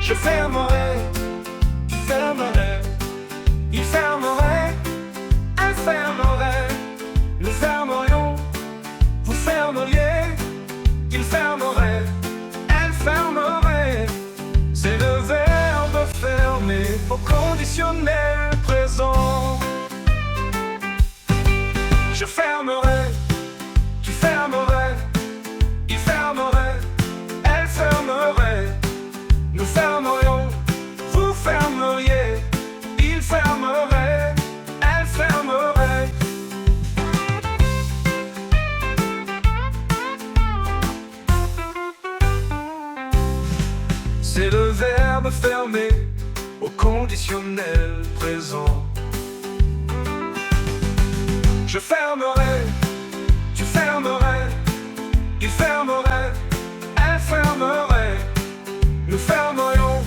Je fermerai, tu fermerais, il fermerait, elle fermerait, nous fermerions, vous fermeriez, il fermerait, elle fermerait. C'est le verbe fermer au conditionnel présent. Je fermerai, tu fermerais, il fermerait, elle fermerait, nous fermerions, vous fermeriez, il fermerait, elle fermerait. C'est le verbe fermer au conditionnel présent. Je fermerai, tu fermerais, il fermerait, elle fermerait, nous fermerions,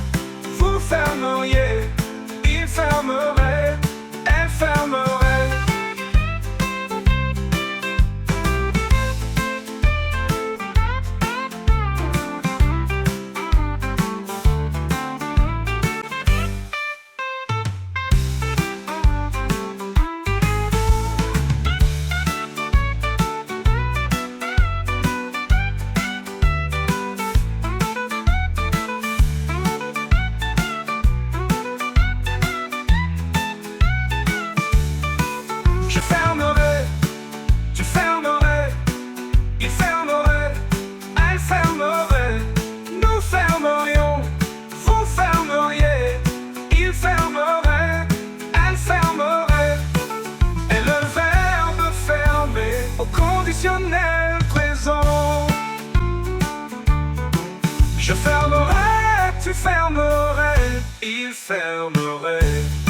vous fermeriez, il fermerait, elle fermerait. Je fermerai, tu fermerais, il fermerait, elle fermerait, nous fermerions, vous fermeriez, il fermerait, elle fermerait. Et le verbe fermer au conditionnel présent. Je fermerai, tu fermerais, il fermerait.